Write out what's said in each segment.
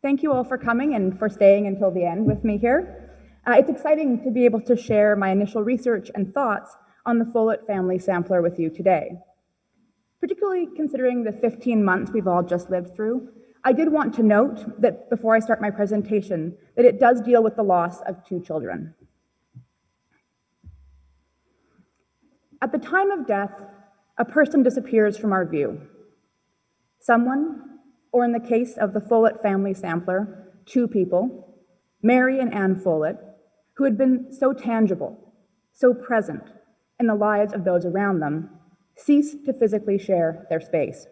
Thank you all for coming and for staying until the end with me here. It's exciting to be able to share my initial research and thoughts on the Follet Family Sampler with you today. Particularly considering the 15 months we've all just lived through, I did want to note that before I start my presentation, that it does deal with the loss of 2 children. At the time of death, a person disappears from our view. Someone, or in the case of the Follet Family Sampler, 2 people, Mary and Anne Follet, who had been so tangible, so present in the lives of those around them, cease to physically share their space.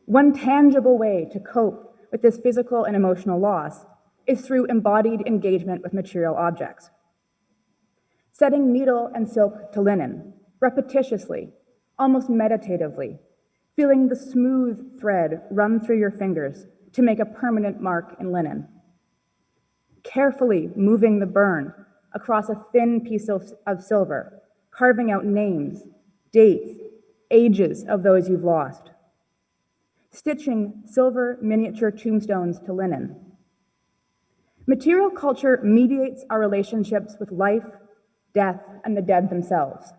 One tangible way to cope with this physical and emotional loss is through embodied engagement with material objects. Setting needle and silk to linen, repetitiously, almost meditatively, feeling the smooth thread run through your fingers to make a permanent mark in linen. Carefully moving the burn across a thin piece of silver, carving out names, dates, ages of those you've lost. Stitching silver miniature tombstones to linen. Material culture mediates our relationships with life, death, and the dead themselves.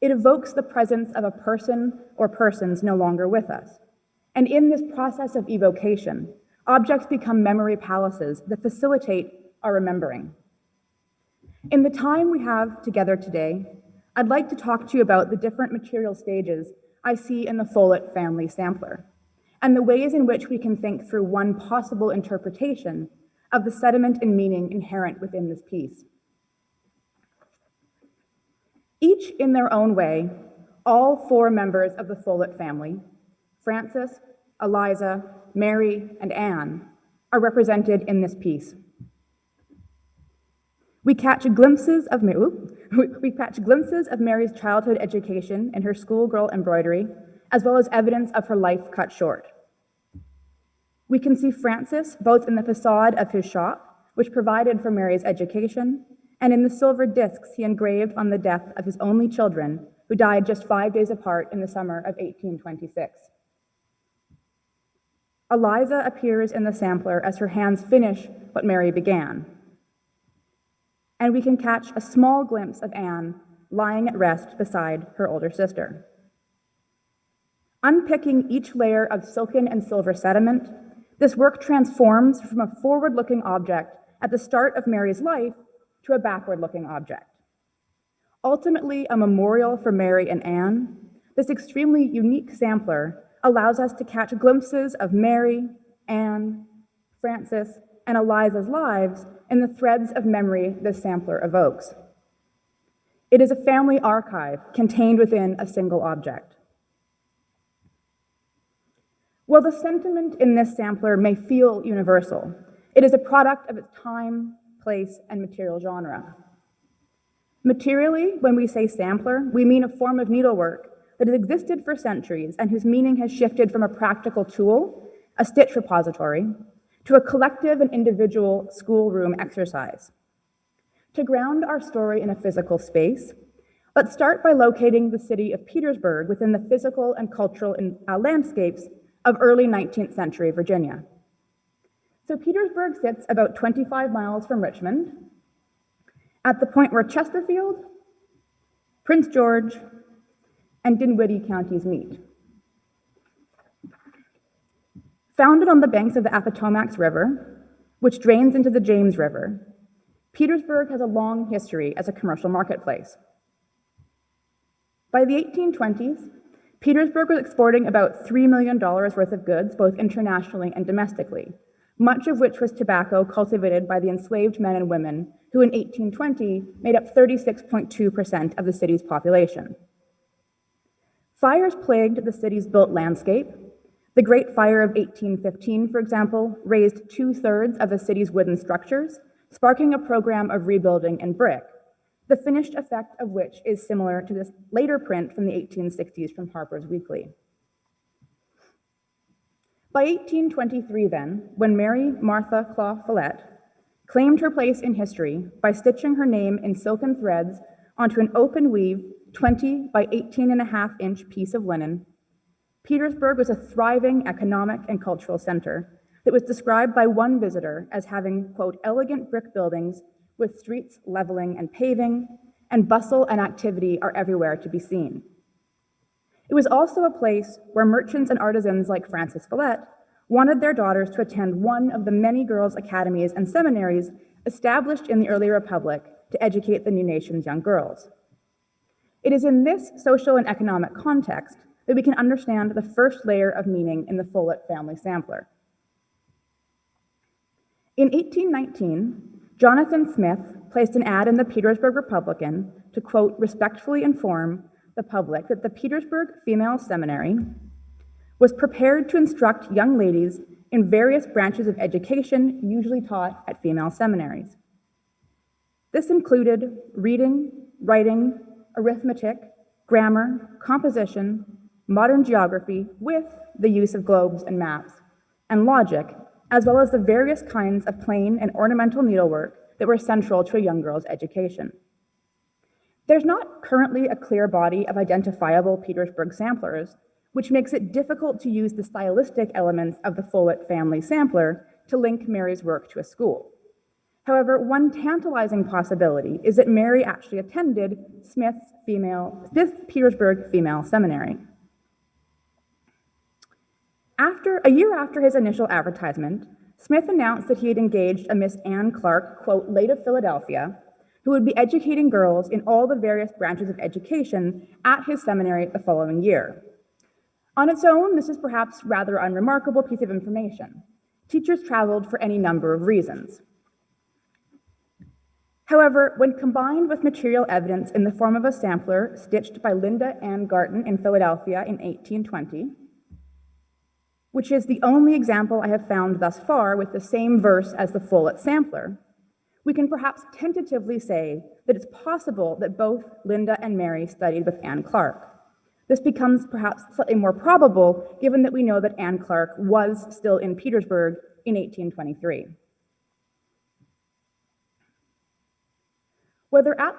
It evokes the presence of a person or persons no longer with us. And in this process of evocation, objects become memory palaces that facilitate our remembering. In the time we have together today, I'd like to talk to you about the different material stages I see in the Follet Family Sampler, and the ways in which we can think through one possible interpretation of the sediment and meaning inherent within this piece. Each in their own way, all 4 members of the Follet family, Frances, Eliza, Mary, and Anne, are represented in this piece. We catch glimpses of Mary's childhood education and her schoolgirl embroidery, as well as evidence of her life cut short. We can see Frances both in the facade of his shop, which provided for Mary's education, and in the silver discs he engraved on the death of his only children, who died just 5 days apart in the summer of 1826. Eliza appears in the sampler as her hands finish what Mary began. And we can catch a small glimpse of Anne lying at rest beside her older sister. Unpicking each layer of silken and silver sediment, this work transforms from a forward-looking object at the start of Mary's life to a backward-looking object. Ultimately a memorial for Mary and Anne, this extremely unique sampler allows us to catch glimpses of Mary, Anne, Frances, and Eliza's lives in the threads of memory this sampler evokes. It is a family archive contained within a single object. While the sentiment in this sampler may feel universal, it is a product of its time, place, and material genre. Materially, when we say sampler, we mean a form of needlework that has existed for centuries and whose meaning has shifted from a practical tool, a stitch repository, to a collective and individual schoolroom exercise. To ground our story in a physical space, let's start by locating the city of Petersburg within the physical and cultural landscapes of early 19th century Virginia. So Petersburg sits about 25 miles from Richmond, at the point where Chesterfield, Prince George, and Dinwiddie counties meet. Founded on the banks of the Appomattox River, which drains into the James River, Petersburg has a long history as a commercial marketplace. By the 1820s, Petersburg was exporting about $3 million worth of goods, both internationally and domestically, much of which was tobacco cultivated by the enslaved men and women who in 1820 made up 36.2% of the city's population. Fires plagued the city's built landscape. The Great Fire of 1815, for example, razed 2/3 of the city's wooden structures, sparking a program of rebuilding in brick, the finished effect of which is similar to this later print from the 1860s from Harper's Weekly. By 1823 then, when Mary Martha Claw Follet claimed her place in history by stitching her name in silken threads onto an open weave 20 by 18.5-inch piece of linen, Petersburg was a thriving economic and cultural center that was described by one visitor as having, quote, elegant brick buildings with streets leveling and paving, and bustle and activity are everywhere to be seen. It was also a place where merchants and artisans like Francis Follet wanted their daughters to attend one of the many girls' academies and seminaries established in the early Republic to educate the new nation's young girls. It is in this social and economic context that we can understand the first layer of meaning in the Follet Family Sampler. In 1819, Jonathan Smith placed an ad in the Petersburg Republican to, quote, respectfully inform the public that the Petersburg Female Seminary was prepared to instruct young ladies in various branches of education usually taught at female seminaries. This included reading, writing, arithmetic, grammar, composition, modern geography with the use of globes and maps, and logic, as well as the various kinds of plain and ornamental needlework that were central to a young girl's education. There's not currently a clear body of identifiable Petersburg samplers, which makes it difficult to use the stylistic elements of the Follet Family Sampler to link Mary's work to a school. However, one tantalizing possibility is that Mary actually attended Smith's Petersburg Female Seminary. A year after his initial advertisement, Smith announced that he had engaged a Miss Anne Clark, quote, late of Philadelphia, who would be educating girls in all the various branches of education at his seminary the following year. On its own, this is perhaps rather unremarkable piece of information. Teachers traveled for any number of reasons. However, when combined with material evidence in the form of a sampler stitched by Linda Ann Garton in Philadelphia in 1820, which is the only example I have found thus far with the same verse as the Follet Sampler, we can perhaps tentatively say that it's possible that both Linda and Mary studied with Anne Clark. This becomes perhaps slightly more probable given that we know that Anne Clark was still in Petersburg in 1823. Whether at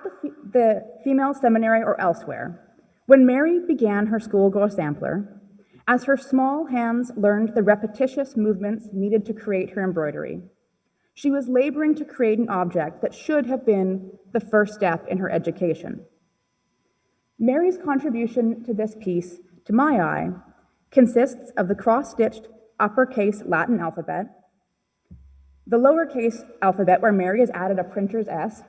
the female seminary or elsewhere, when Mary began her schoolgirl sampler, as her small hands learned the repetitious movements needed to create her embroidery, she was laboring to create an object that should have been the first step in her education. Mary's contribution to this piece, to my eye, consists of the cross-stitched uppercase Latin alphabet, the lowercase alphabet where Mary has added a printer's S,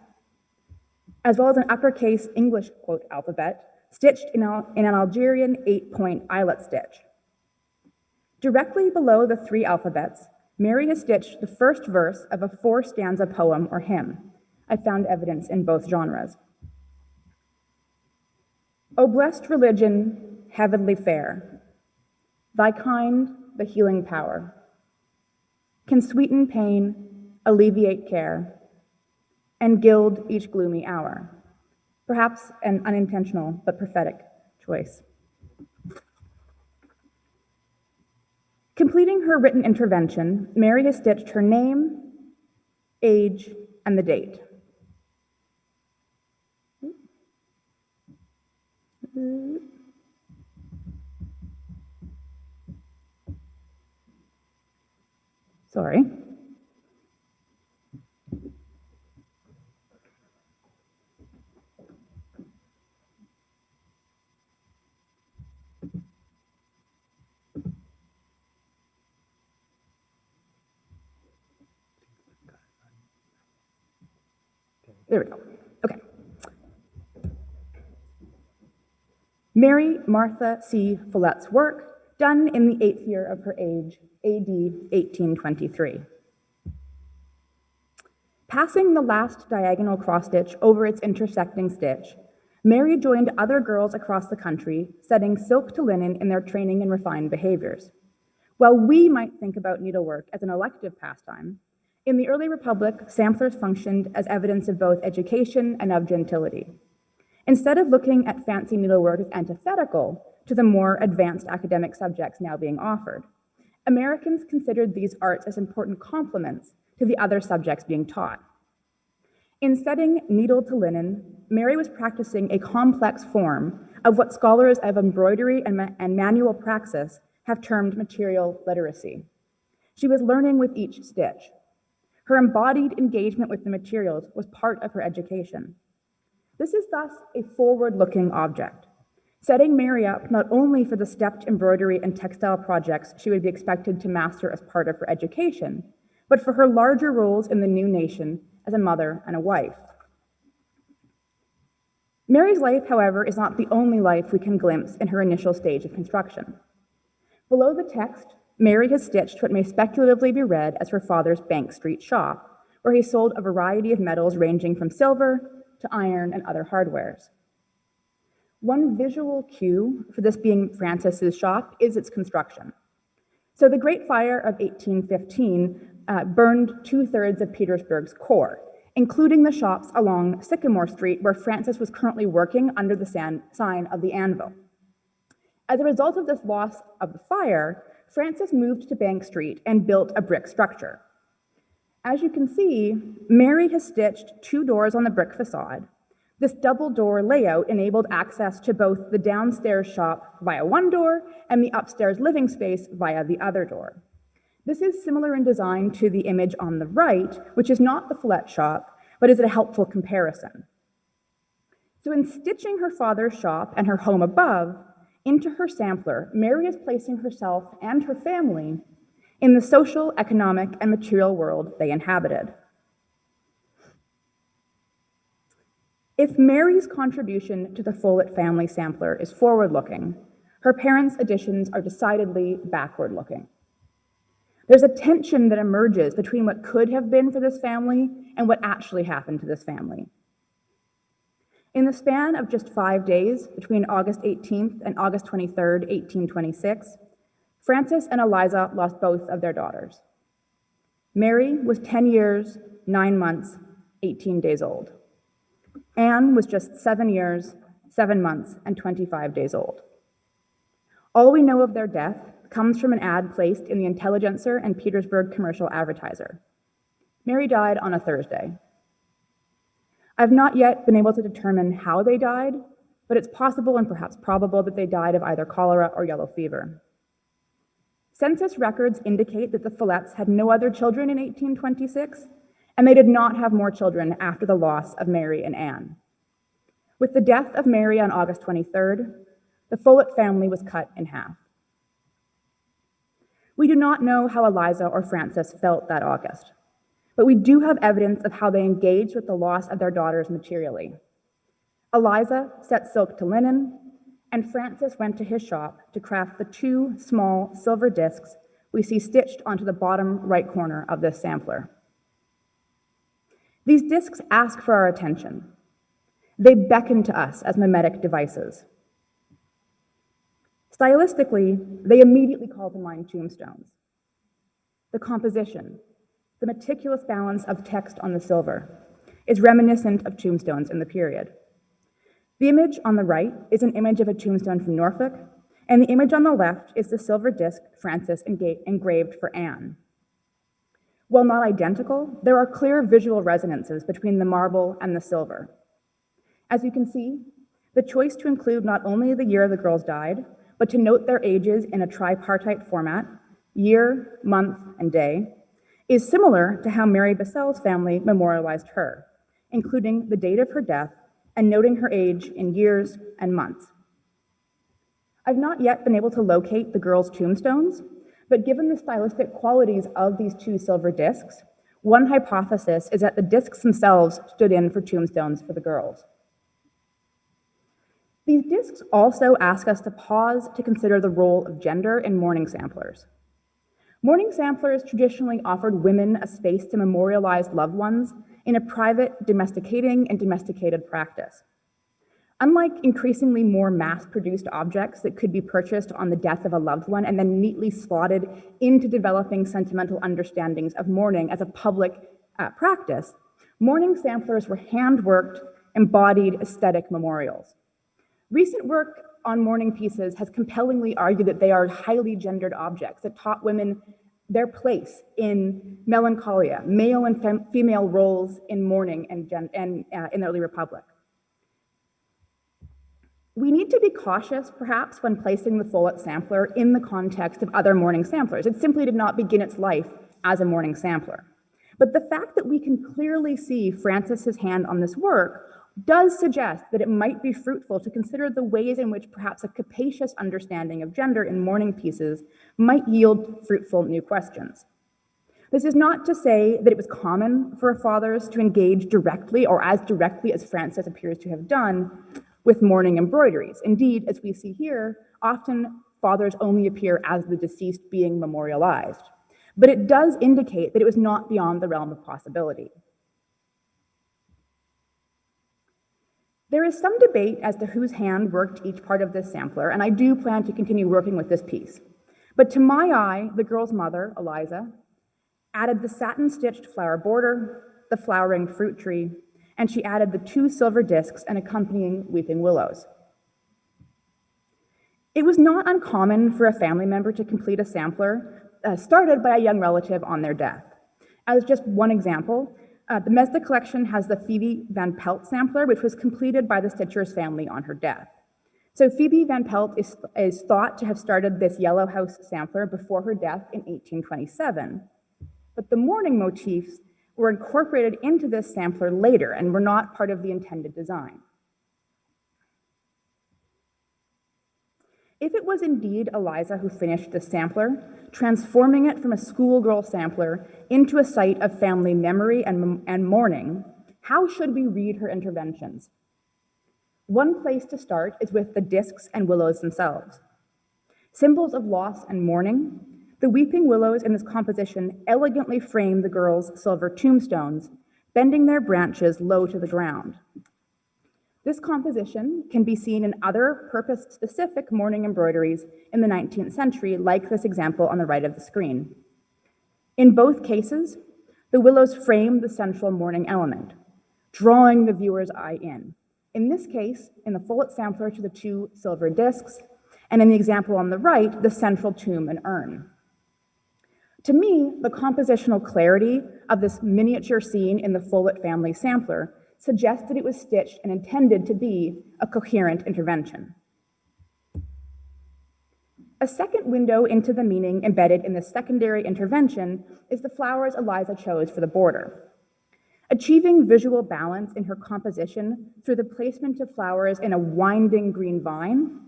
as well as an uppercase English, quote, alphabet stitched in an Algerian 8-point eyelet stitch. Directly below the three alphabets, Mary has stitched the first verse of a 4-stanza poem or hymn. I found evidence in both genres. O blessed religion, heavenly fair, thy kind, the healing power, can sweeten pain, alleviate care, and gild each gloomy hour. Perhaps an unintentional but prophetic choice. Completing her written intervention, Mary has stitched her name, age, and the date. Sorry. There we go. Okay. Mary Martha C. Follet's work, done in the 8th year of her age, AD 1823. Passing the last diagonal cross-stitch over its intersecting stitch, Mary joined other girls across the country, setting silk to linen in their training and refined behaviors. While we might think about needlework as an elective pastime, in the early Republic, samplers functioned as evidence of both education and of gentility. Instead of looking at fancy needlework as antithetical to the more advanced academic subjects now being offered, Americans considered these arts as important complements to the other subjects being taught. In setting needle to linen, Mary was practicing a complex form of what scholars of embroidery and manual praxis have termed material literacy. She was learning with each stitch. Her embodied engagement with the materials was part of her education. This is thus a forward-looking object, setting Mary up not only for the stepped embroidery and textile projects she would be expected to master as part of her education, but for her larger roles in the new nation as a mother and a wife. Mary's life, however, is not the only life we can glimpse in her initial stage of construction. Below the text, Mary has stitched what may speculatively be read as her father's Bank Street shop, where he sold a variety of metals ranging from silver to iron and other hardwares. One visual cue for this being Francis's shop is its construction. So the Great Fire of 1815 burned 2/3 of Petersburg's core, including the shops along Sycamore Street where Francis was currently working under the sign of the Anvil. As a result of this loss of the fire, Francis moved to Bank Street and built a brick structure. As you can see, Mary has stitched 2 doors on the brick facade. This double door layout enabled access to both the downstairs shop via one door and the upstairs living space via the other door. This is similar in design to the image on the right, which is not the Follet shop, but is a helpful comparison. So in stitching her father's shop and her home above into her sampler, Mary is placing herself and her family in the social, economic, and material world they inhabited. If Mary's contribution to the Follet Family Sampler is forward-looking, her parents' additions are decidedly backward-looking. There's a tension that emerges between what could have been for this family and what actually happened to this family. In the span of just 5 days, between August 18th and August 23rd, 1826, Francis and Eliza lost both of their daughters. Mary was 10 years, 9 months, 18 days old. Anne was just 7 years, 7 months, and 25 days old. All we know of their death comes from an ad placed in the Intelligencer and Petersburg Commercial Advertiser. Mary died on a Thursday. I've not yet been able to determine how they died, but it's possible and perhaps probable that they died of either cholera or yellow fever. Census records indicate that the Follets had no other children in 1826, and they did not have more children after the loss of Mary and Anne. With the death of Mary on August 23rd, the Follet family was cut in half. We do not know how Eliza or Francis felt that August, but we do have evidence of how they engaged with the loss of their daughters materially. Eliza set silk to linen, and Francis went to his shop to craft the 2 small silver discs we see stitched onto the bottom right corner of this sampler. These discs ask for our attention. They beckon to us as mimetic devices. Stylistically, they immediately call to mind tombstones. The composition, the meticulous balance of text on the silver, is reminiscent of tombstones in the period. The image on the right is an image of a tombstone from Norfolk, and the image on the left is the silver disc Francis engraved for Anne. While not identical, there are clear visual resonances between the marble and the silver. As you can see, the choice to include not only the year the girls died, but to note their ages in a tripartite format, year, month, and day, is similar to how Mary Basel's family memorialized her, including the date of her death and noting her age in years and months. I've not yet been able to locate the girls' tombstones, but given the stylistic qualities of these 2 silver discs, one hypothesis is that the discs themselves stood in for tombstones for the girls. These discs also ask us to pause to consider the role of gender in mourning samplers. Mourning samplers traditionally offered women a space to memorialize loved ones in a private domesticating and domesticated practice. Unlike increasingly more mass-produced objects that could be purchased on the death of a loved one and then neatly slotted into developing sentimental understandings of mourning as a public practice, mourning samplers were hand-worked, embodied aesthetic memorials. Recent work on mourning pieces has compellingly argued that they are highly gendered objects that taught women their place in melancholia, male and female roles in mourning and in the early republic. We need to be cautious, perhaps, when placing the Follet sampler in the context of other morning samplers. It simply did not begin its life as a morning sampler. But the fact that we can clearly see Francis's hand on this work does suggest that it might be fruitful to consider the ways in which perhaps a capacious understanding of gender in mourning pieces might yield fruitful new questions. This is not to say that it was common for fathers to engage directly or as directly as Francis appears to have done with mourning embroideries. Indeed, as we see here, often fathers only appear as the deceased being memorialized. But it does indicate that it was not beyond the realm of possibility. There is some debate as to whose hand worked each part of this sampler, and I do plan to continue working with this piece. But to my eye, the girl's mother, Eliza, added the satin-stitched flower border, the flowering fruit tree, and she added the 2 silver discs and accompanying weeping willows. It was not uncommon for a family member to complete a sampler started by a young relative on their death. As just one example, the MESDA collection has the Phoebe Van Pelt sampler, which was completed by the Stitcher's family on her death. So Phoebe Van Pelt is thought to have started this Yellow House sampler before her death in 1827. But the mourning motifs were incorporated into this sampler later and were not part of the intended design. If it was indeed Eliza who finished this sampler, transforming it from a schoolgirl sampler into a site of family memory and mourning, how should we read her interventions? One place to start is with the discs and willows themselves. Symbols of loss and mourning, the weeping willows in this composition elegantly frame the girls' silver tombstones, bending their branches low to the ground. This composition can be seen in other purpose-specific mourning embroideries in the 19th century, like this example on the right of the screen. In both cases, the willows frame the central mourning element, drawing the viewer's eye in. In this case, in the Follet sampler to the 2 silver discs, and in the example on the right, the central tomb and urn. To me, the compositional clarity of this miniature scene in the Follet Family Sampler suggests that it was stitched and intended to be a coherent intervention. A second window into the meaning embedded in the secondary intervention is the flowers Eliza chose for the border. Achieving visual balance in her composition through the placement of flowers in a winding green vine,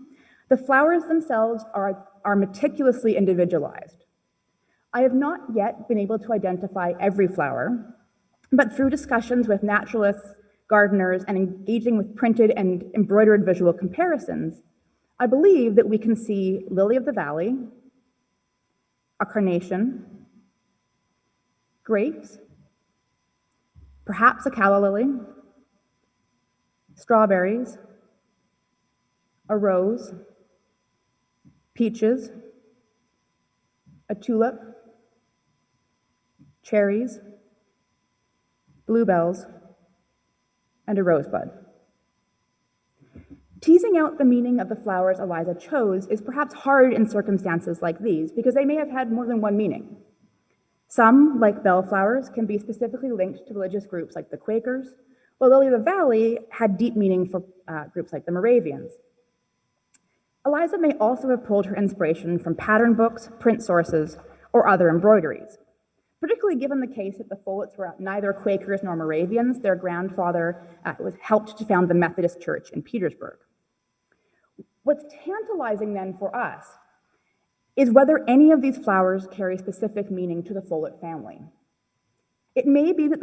the flowers themselves are meticulously individualized. I have not yet been able to identify every flower, but through discussions with naturalists, gardeners, and engaging with printed and embroidered visual comparisons, I believe that we can see lily of the valley, a carnation, grapes, perhaps a calla lily, strawberries, a rose, peaches, a tulip, cherries, bluebells, and a rosebud. Teasing out the meaning of the flowers Eliza chose is perhaps hard in circumstances like these because they may have had more than one meaning. Some, like bellflowers, can be specifically linked to religious groups like the Quakers, while lily of the valley had deep meaning for groups like the Moravians. Eliza may also have pulled her inspiration from pattern books, print sources, or other embroideries. Particularly given the case that the Follets were neither Quakers nor Moravians, their grandfather helped to found the Methodist Church in Petersburg. What's tantalizing then for us is whether any of these flowers carry specific meaning to the Follet family. It may be that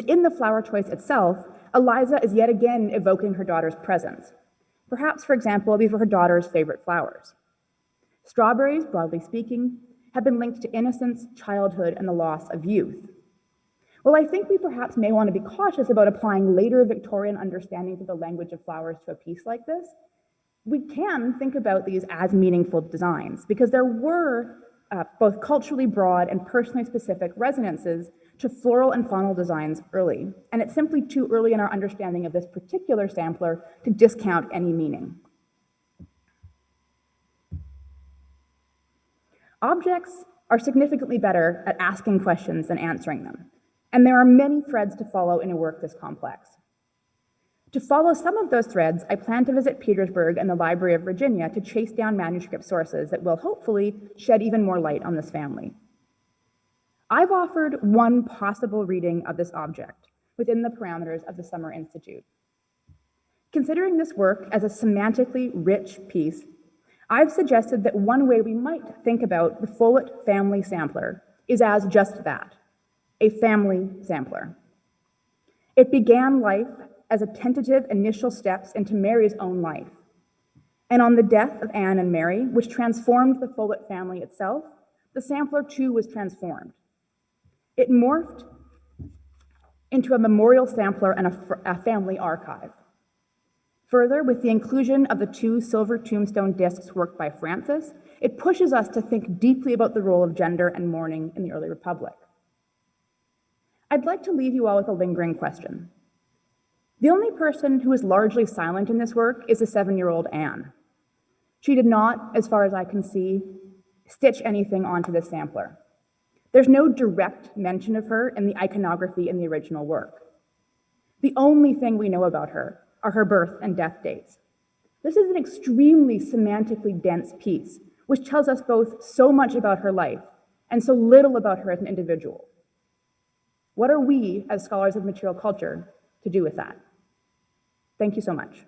in the flower choice itself, Eliza is yet again evoking her daughter's presence. Perhaps, for example, these were her daughter's favorite flowers. Strawberries, broadly speaking, have been linked to innocence, childhood, and the loss of youth. Well, I think we perhaps may want to be cautious about applying later Victorian understandings of the language of flowers to a piece like this. We can think about these as meaningful designs because there were both culturally broad and personally specific resonances to floral and faunal designs early, and it's simply too early in our understanding of this particular sampler to discount any meaning. Objects are significantly better at asking questions than answering them, and there are many threads to follow in a work this complex. To follow some of those threads, I plan to visit Petersburg and the Library of Virginia to chase down manuscript sources that will hopefully shed even more light on this family. I've offered one possible reading of this object within the parameters of the Summer Institute. Considering this work as a semantically rich piece, I've suggested that one way we might think about the Follet Family Sampler is as just that, a family sampler. It began life as a tentative initial steps into Mary's own life. And on the death of Anne and Mary, which transformed the Follet family itself, the sampler too was transformed. It morphed into a memorial sampler and a family archive. Further, with the inclusion of the 2 silver tombstone discs worked by Francis, it pushes us to think deeply about the role of gender and mourning in the early Republic. I'd like to leave you all with a lingering question. The only person who is largely silent in this work is the 7-year-old Anne. She did not, as far as I can see, stitch anything onto this sampler. There's no direct mention of her in the iconography in the original work. The only thing we know about her are her birth and death dates. This is an extremely semantically dense piece, which tells us both so much about her life and so little about her as an individual. What are we, as scholars of material culture, to do with that? Thank you so much.